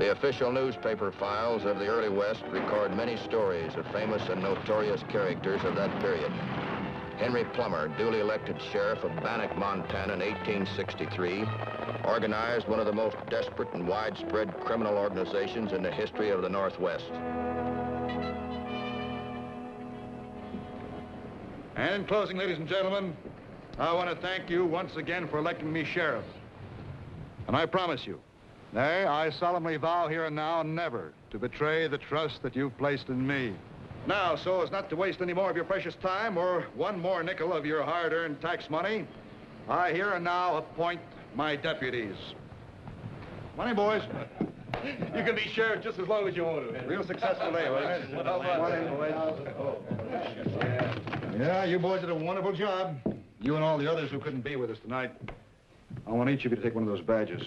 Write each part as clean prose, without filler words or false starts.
The official newspaper files of the early West record many stories of famous and notorious characters of that period. Henry Plummer, duly elected sheriff of Bannock, Montana in 1863, organized one of the most desperate and widespread criminal organizations in the history of the Northwest. And in closing, ladies and gentlemen, I want to thank you once again for electing me sheriff. And I promise you, nay, I solemnly vow here and now never to betray the trust that you've placed in me. Now, so as not to waste any more of your precious time or one more nickel of your hard-earned tax money, I here and now appoint my deputies. Money, boys. You can be sheriff just as long as you want to. Real successful day, wasn't it? Morning, boys. Yeah, you boys did a wonderful job. You and all the others who couldn't be with us tonight. I want each of you to take one of those badges.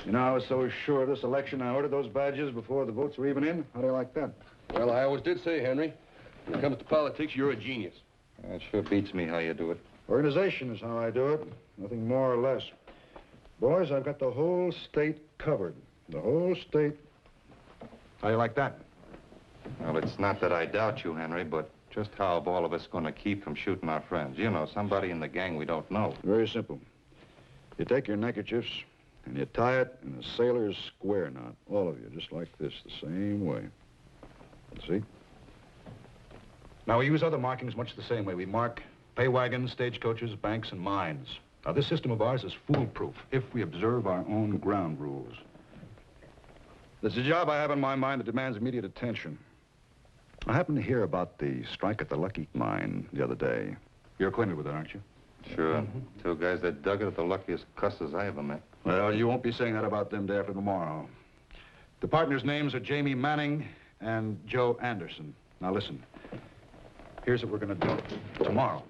You know, I was so sure of this election, I ordered those badges before the votes were even in. How do you like that? Well, I always did say, Henry, when it comes to politics, you're a genius. It sure beats me how you do it. Organization is how I do it. Nothing more or less. Boys, I've got the whole state covered. The whole state. How do you like that? Well, it's not that I doubt you, Henry, but just how are all of us going to keep from shooting our friends? You know, somebody in the gang we don't know. Very simple. You take your neckerchiefs and you tie it in a sailor's square knot. All of you, just like this, the same way. See? Now, we use other markings much the same way. We mark pay wagons, stagecoaches, banks, and mines. Now, this system of ours is foolproof if we observe our own ground rules. There's a job I have in my mind that demands immediate attention. I happened to hear about the strike at the Lucky Mine the other day. You're acquainted with it, aren't you? Sure. Two guys that dug it are the luckiest cusses I ever met. Well, you won't be saying that about them day after tomorrow. The partners' names are Jamie Manning and Joe Anderson. Now, listen. Here's what we're going to do tomorrow.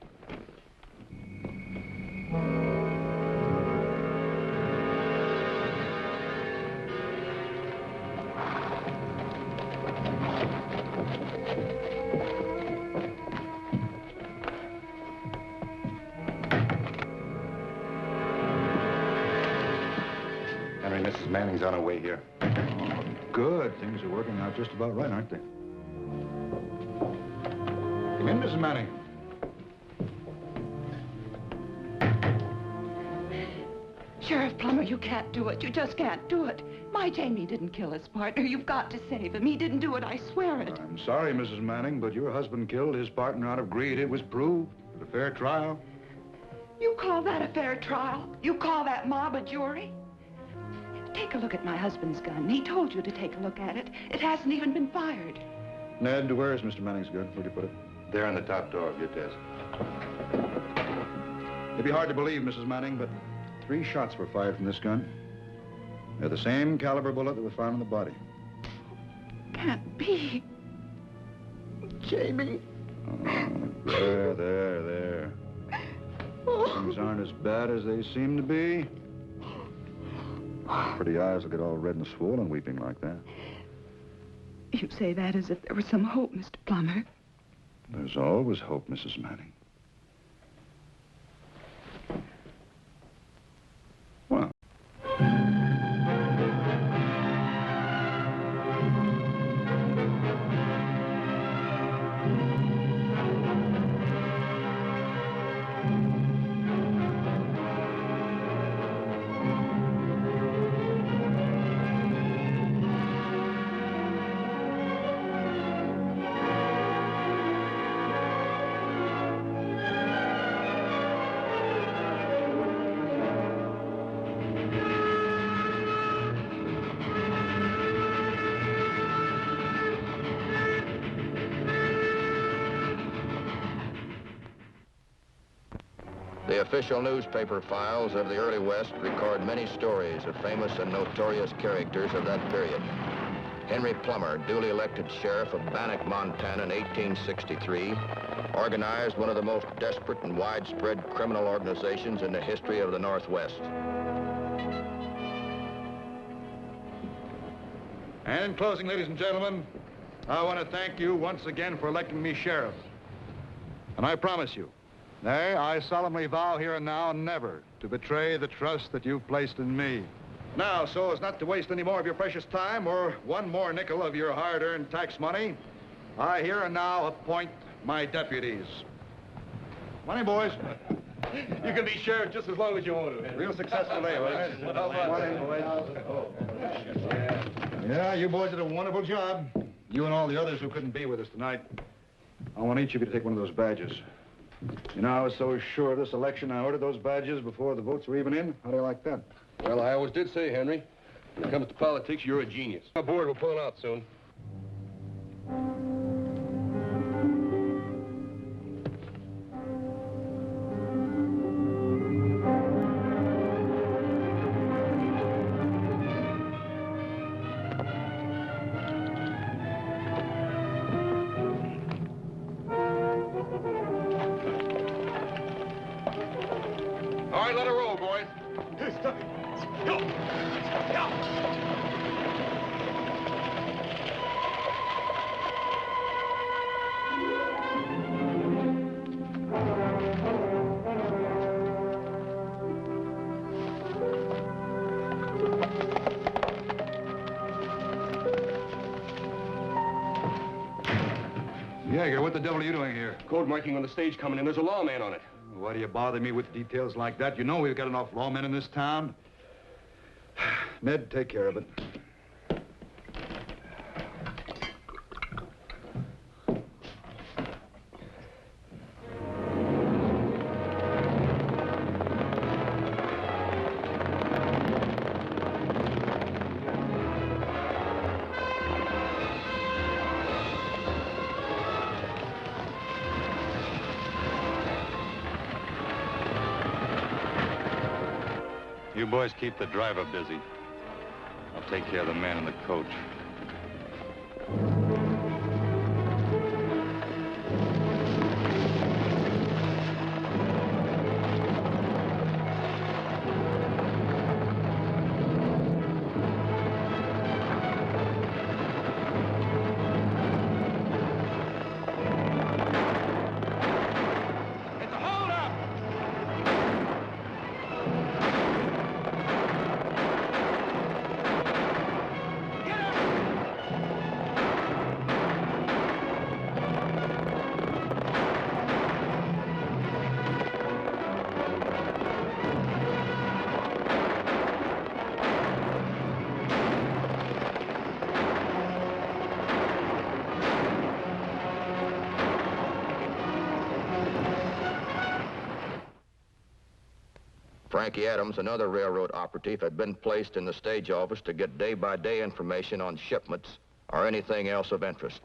Henry, Mrs. Manning's on her way here. Oh, good. Things are working out just about right, aren't they? Come in, Mrs. Manning. Sheriff Plummer, you can't do it. You just can't do it. My Jamie didn't kill his partner. You've got to save him. He didn't do it, I swear it. I'm sorry, Mrs. Manning, but your husband killed his partner out of greed. It was proved at a fair trial. You call that a fair trial? You call that mob a jury? Take a look at my husband's gun. He told you to take a look at it. It hasn't even been fired. Ned, where is Mr. Manning's gun? Where'd you put it? There in the top drawer of your desk. It'd be hard to believe, Mrs. Manning, but 3 shots were fired from this gun. They're the same caliber bullet that was found in the body. Can't be. Jamie. Oh, there. Things aren't as bad as they seem to be. Pretty eyes will get all red and swollen weeping like that. You say that as if there was some hope, Mr. Plummer. There's always hope, Mrs. Manning. Well. The official newspaper files of the early West record many stories of famous and notorious characters of that period. Henry Plummer, duly elected sheriff of Bannock, Montana in 1863, organized one of the most desperate and widespread criminal organizations in the history of the Northwest. And in closing, ladies and gentlemen, I want to thank you once again for electing me sheriff. And I promise you, nay, I solemnly vow here and now never to betray the trust that you've placed in me. Now, so as not to waste any more of your precious time or one more nickel of your hard-earned tax money, I here and now appoint my deputies. Money, boys. You can be sheriff just as long as you want to. Real successful day, boys. Money, boys. Yeah, you boys did a wonderful job. You and all the others who couldn't be with us tonight. I want each of you to take one of those badges. You know, I was so sure of this election, I ordered those badges before the votes were even in. How do you like that? Well, I always did say, Henry, when it comes to politics, you're a genius. My board will pull out soon. All right, let her roll, boys. Jaeger, what the devil are you doing here? Code marking on the stage coming in. There's a lawman on it. Why do you bother me with details like that? You know we've got enough lawmen in this town. Ned, take care of it. You boys keep the driver busy. I'll take care of the man in the coach. Frankie Adams, another railroad operative, had been placed in the stage office to get day-by-day information on shipments or anything else of interest.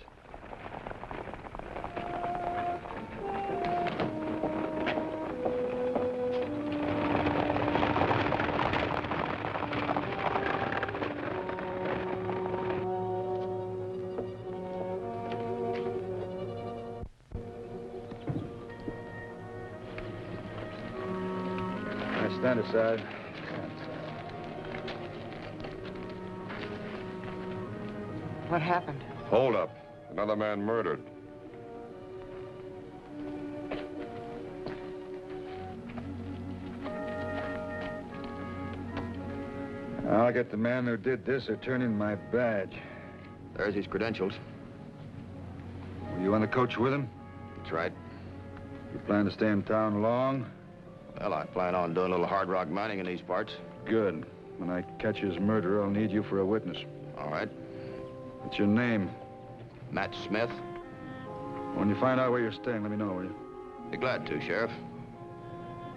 Stand aside. What happened? Hold up. Another man murdered. I'll get the man who did this or turn in my badge. There's his credentials. Were you on the coach with him? That's right. You plan to stay in town long? Well, I plan on doing a little hard rock mining in these parts. Good. When I catch his murderer, I'll need you for a witness. All right. What's your name? Matt Smith. When you find out where you're staying, let me know, will you? Be glad to, Sheriff.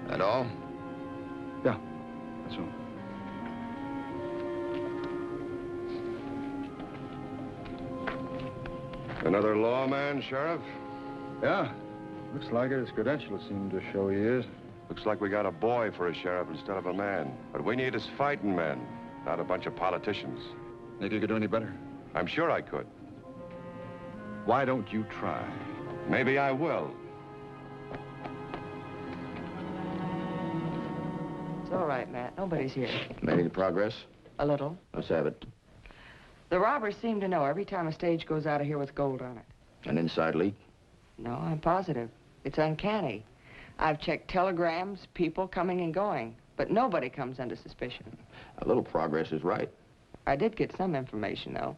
That all? Yeah, that's all. Another lawman, Sheriff? Yeah, looks like it. His credentials seem to show he is. Looks like we got a boy for a sheriff instead of a man. What we need is fighting men, not a bunch of politicians. Think you could do any better? I'm sure I could. Why don't you try? Maybe I will. It's all right, Matt. Nobody's here. Making progress? A little. Let's have it. The robbers seem to know every time a stage goes out of here with gold on it. An inside leak? No, I'm positive. It's uncanny. I've checked telegrams, people coming and going, But nobody comes under suspicion. A little progress is right. I did get some information, though.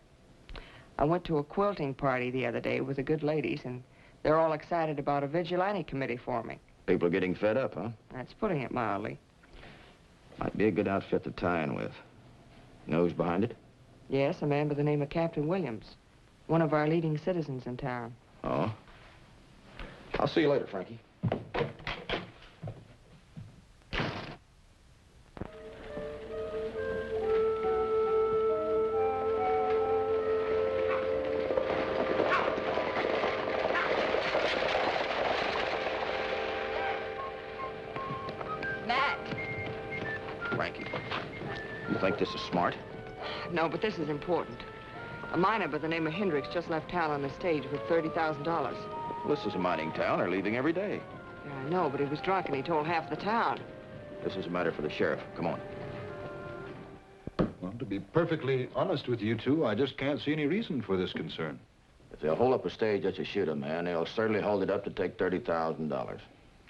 I went to a quilting party the other day with the good ladies, and they're all excited about a vigilante committee forming. People are getting fed up, huh? That's putting it mildly. Might be a good outfit to tie in with. You know who's behind it? Yes, a man by the name of Captain Williams. One of our leading citizens in town. Oh? I'll see you later, Frankie. Matt! Frankie, you think this is smart? No, but this is important. A miner by the name of Hendricks just left town on the stage with $30,000. Well, this is a mining town. They're leaving every day. Yeah, I know, but he was drunk and he told half the town. This is a matter for the sheriff. Come on. Well, to be perfectly honest with you two, I just can't see any reason for this concern. If they'll hold up a stage just to shoot a man, they'll certainly hold it up to take $30,000.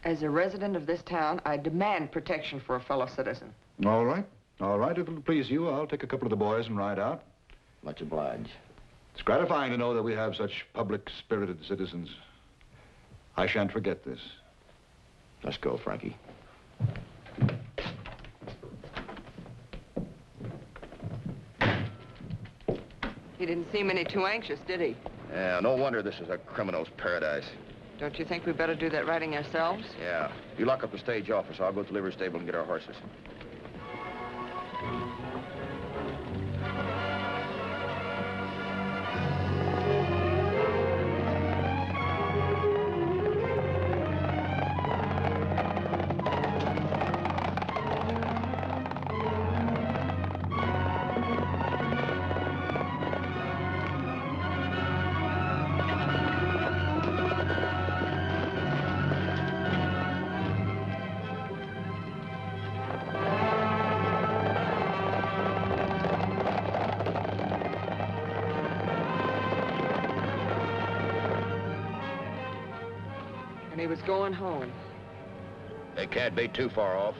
As a resident of this town, I demand protection for a fellow citizen. All right. All right, if it'll please you, I'll take a couple of the boys and ride out. Much obliged. It's gratifying to know that we have such public-spirited citizens. I shan't forget this. Let's go, Frankie. He didn't seem any too anxious, did he? Yeah, no wonder this is a criminal's paradise. Don't you think we better do that riding ourselves? Yeah. You lock up the stage office. I'll go to the livery stable and get our horses. And he was going home. They can't be too far off.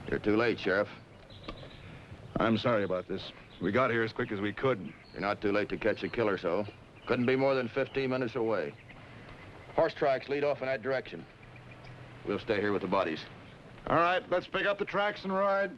You're too late, Sheriff. I'm sorry about this. We got here as quick as we could. You're not too late to catch a killer, so. Couldn't be more than 15 minutes away. Horse tracks lead off in that direction. We'll stay here with the bodies. All right, let's pick up the tracks and ride.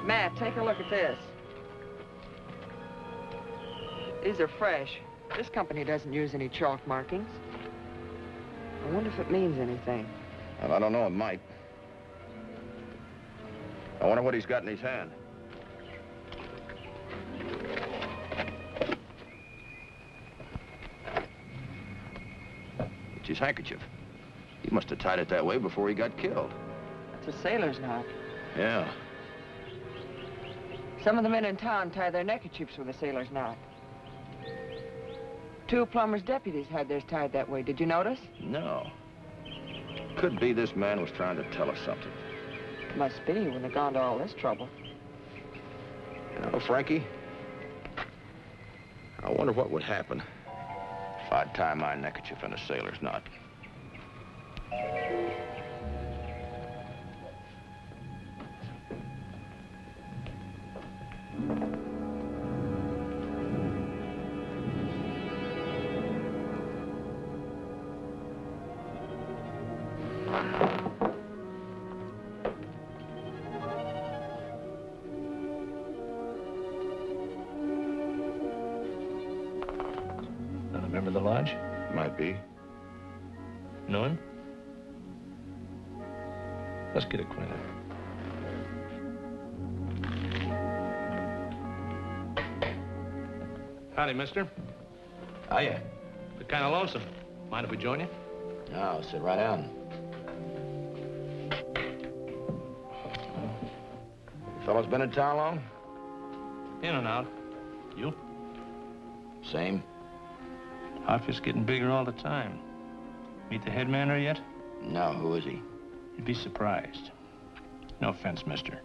Matt, take a look at this. These are fresh. This company doesn't use any chalk markings. I wonder if it means anything. Well, I don't know. It might. I wonder what he's got in his hand. It's his handkerchief. He must have tied it that way before he got killed. It's a sailor's knot. Yeah. Some of the men in town tie their neckerchiefs with a sailor's knot. Two of Plummer's deputies had theirs tied that way. Did you notice? No. Could be this man was trying to tell us something. Must be when they've gone to all this trouble. You know, Frankie, I wonder what would happen if I'd tie my neckerchief in a sailor's knot. Not a member of the lodge? Might be. Know him? Let's get acquainted. Howdy, mister. Hiya. We're kind of lonesome. Mind if we join you? No, sit right down. Fellas been in town long? In and out. You? Same. Outfit's getting bigger all the time. Meet the head man there yet? No, who is he? You'd be surprised. No offense, mister.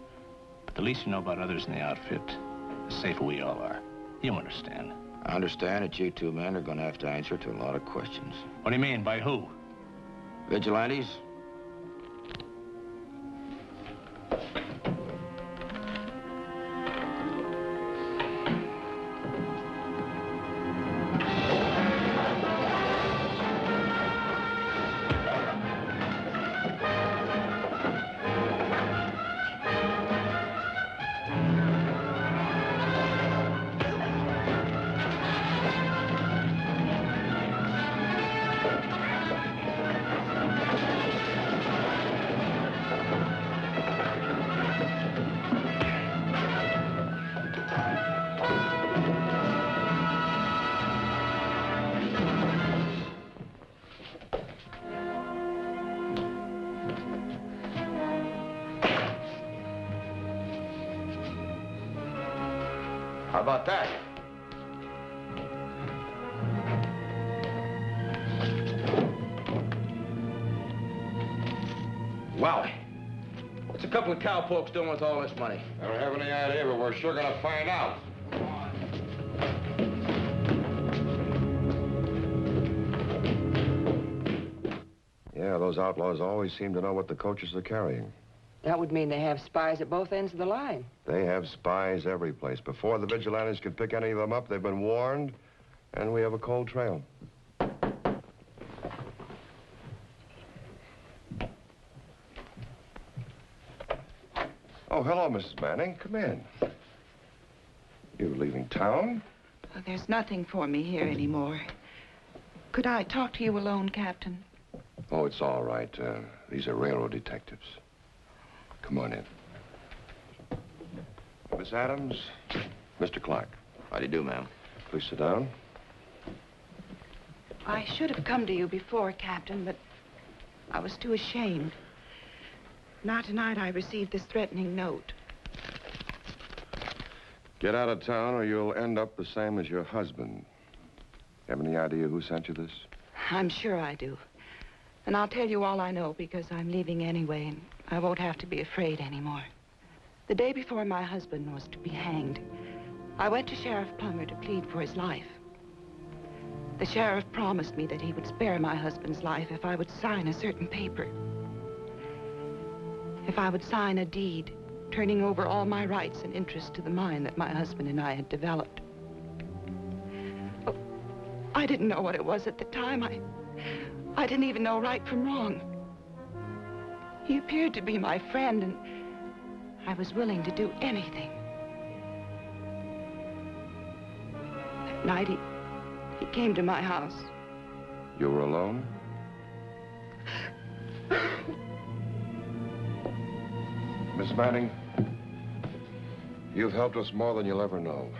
But the least you know about others in the outfit, the safer we all are. You understand. I understand that you two men are going to have to answer to a lot of questions. What do you mean, by who? Vigilantes? How about that? Wow. What's a couple of cowpokes doing with all this money? I don't have any idea, but we're sure gonna find out. Yeah, those outlaws always seem to know what the coaches are carrying. That would mean they have spies at both ends of the line. They have spies every place. Before the vigilantes could pick any of them up, they've been warned, and we have a cold trail. Oh, hello, Mrs. Manning. Come in. You leaving town? Well, there's nothing for me here anymore. Could I talk to you alone, Captain? Oh, it's all right. These are railroad detectives. Come on in. Miss Adams, Mr. Clark. How do you do, ma'am? Please sit down. I should have come to you before, Captain, but I was too ashamed. Now tonight I received this threatening note. Get out of town or you'll end up the same as your husband. Have any idea who sent you this? I'm sure I do. And I'll tell you all I know because I'm leaving anyway, and I won't have to be afraid anymore. The day before my husband was to be hanged, I went to Sheriff Plummer to plead for his life. The sheriff promised me that he would spare my husband's life if I would sign a certain paper. If I would sign a deed, turning over all my rights and interests to the mine that my husband and I had developed. Oh, I didn't know what it was at the time. I didn't even know right from wrong. He appeared to be my friend, and I was willing to do anything. That night, he came to my house. You were alone? Miss Manning, you've helped us more than you'll ever know.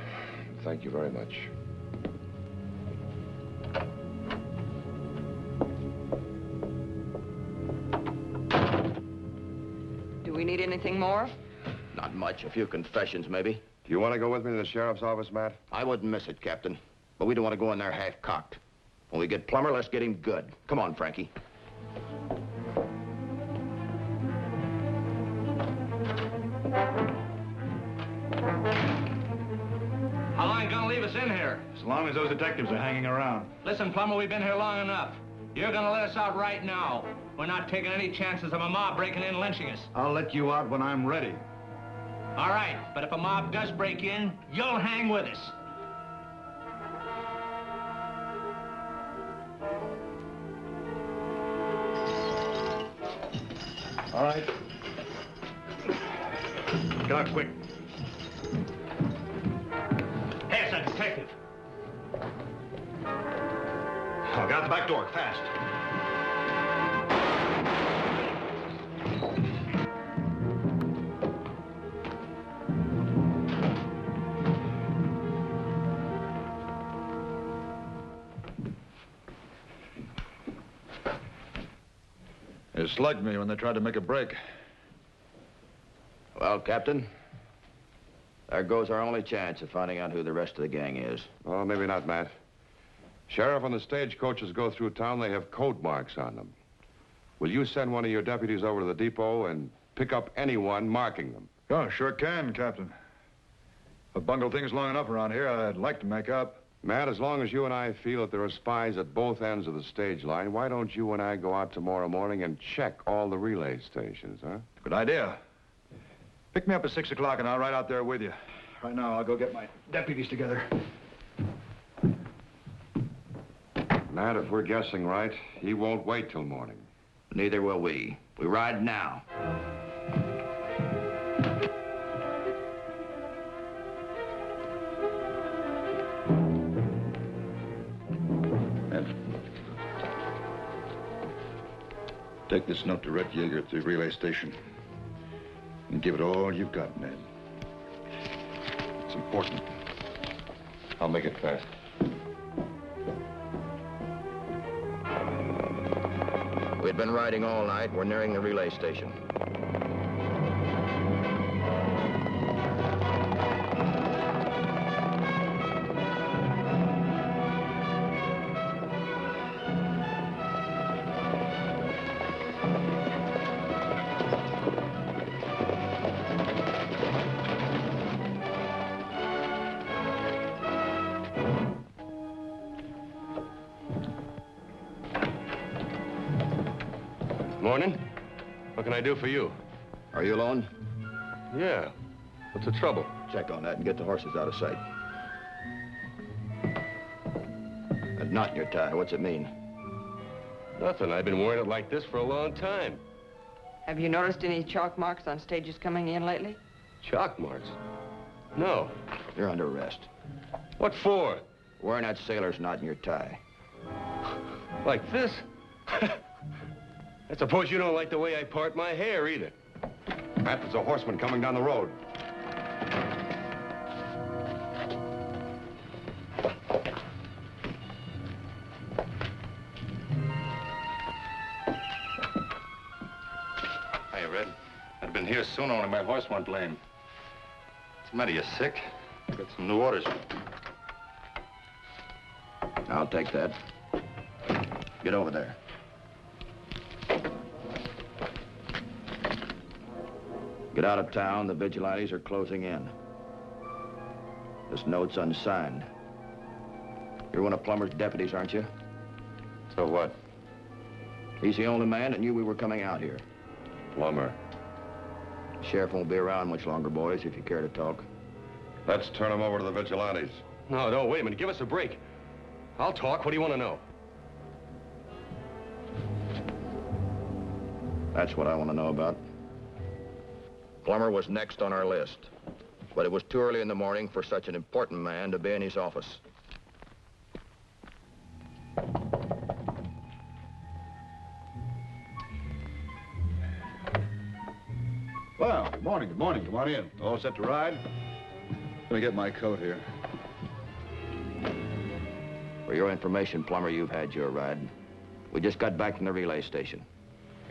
Thank you very much. Do we need anything more? Not much. A few confessions, maybe. Do you want to go with me to the sheriff's office, Matt? I wouldn't miss it, Captain. But we don't want to go in there half-cocked. When we get Plummer, let's get him good. Come on, Frankie. How long you gonna leave us in here? As long as those detectives are hanging around. Listen, Plummer, we've been here long enough. You're gonna let us out right now. We're not taking any chances of a mob breaking in and lynching us. I'll let you out when I'm ready. All right, but if a mob does break in, you'll hang with us. All right. Get out quick. Hey, it's a detective. Oh, get out the back door, fast. slugged me when they tried to make a break. Well, Captain, there goes our only chance of finding out who the rest of the gang is. Well, maybe not, Matt. Sheriff, when the stagecoaches go through town, they have code marks on them. Will you send one of your deputies over to the depot and pick up anyone marking them? Oh, sure can, Captain. I've bungled things long enough around here. I'd like to make up. Matt, as long as you and I feel that there are spies at both ends of the stage line, why don't you and I go out tomorrow morning and check all the relay stations, huh? Good idea. Pick me up at 6 o'clock and I'll ride out there with you. Right now, I'll go get my deputies together. Matt, if we're guessing right, he won't wait till morning. Neither will we. We ride now. Take this note to Red Yeager at the relay station. And give it all you've got, Ned. It's important. I'll make it fast. We'd been riding all night. We're nearing the relay station. Morning. What can I do for you? Are you alone? Yeah. What's the trouble? Check on that and get the horses out of sight. That knot in your tie, what's it mean? Nothing. I've been wearing it like this for a long time. Have you noticed any chalk marks on stages coming in lately? Chalk marks? No. You're under arrest. What for? Wearing that sailor's knot in your tie. Like this? I suppose you don't like the way I part my hair, either. Matt, there's a horseman coming down the road. Hey, Red. I'd been here sooner, only my horse went lame. What's the matter? You sick? Got some new orders. I'll take that. Get over there. Get out of town. The vigilantes are closing in. This note's unsigned. You're one of Plummer's deputies, aren't you? So what? He's the only man that knew we were coming out here. Plummer. The sheriff won't be around much longer, boys, if you care to talk. Let's turn him over to the vigilantes. No, no, wait a minute. Give us a break. I'll talk. What do you want to know? That's what I want to know about. Plummer was next on our list, but it was too early in the morning for such an important man to be in his office. Well, good morning, good morning. Come on in. All set to ride? Let me get my coat here. For your information, Plummer, you've had your ride. We just got back from the relay station.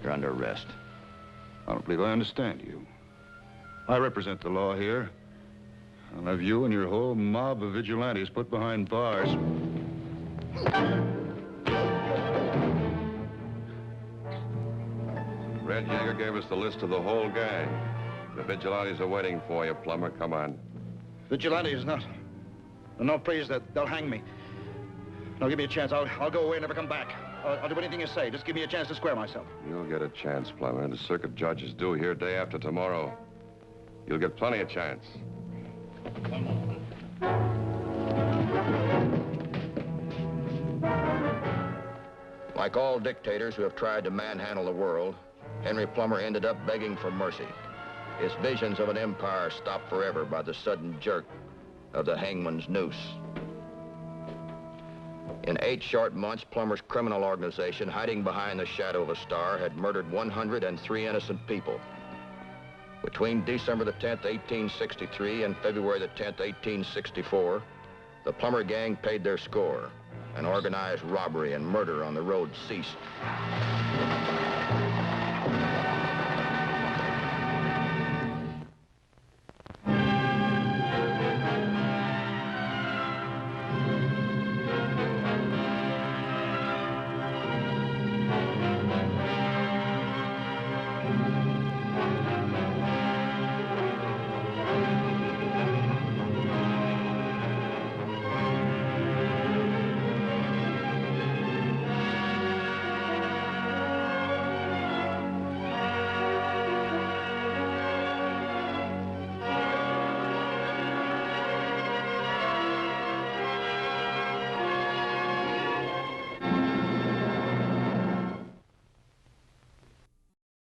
You're under arrest. I don't believe I understand you. I represent the law here. I'll have you and your whole mob of vigilantes put behind bars. Red Yeager gave us the list of the whole gang. The vigilantes are waiting for you, Plummer. Come on. Vigilantes, no, please, they'll hang me. No, give me a chance. I'll go away and never come back. I'll do anything you say. Just give me a chance to square myself. You'll get a chance, Plummer. The circuit judge is due here day after tomorrow. You'll get plenty of chance. Like all dictators who have tried to manhandle the world, Henry Plummer ended up begging for mercy. His visions of an empire stopped forever by the sudden jerk of the hangman's noose. In 8 short months, Plummer's criminal organization, hiding behind the shadow of a star, had murdered 103 innocent people. Between December the 10th, 1863 and February the 10th, 1864, the Plummer gang paid their score, and organized robbery and murder on the road ceased.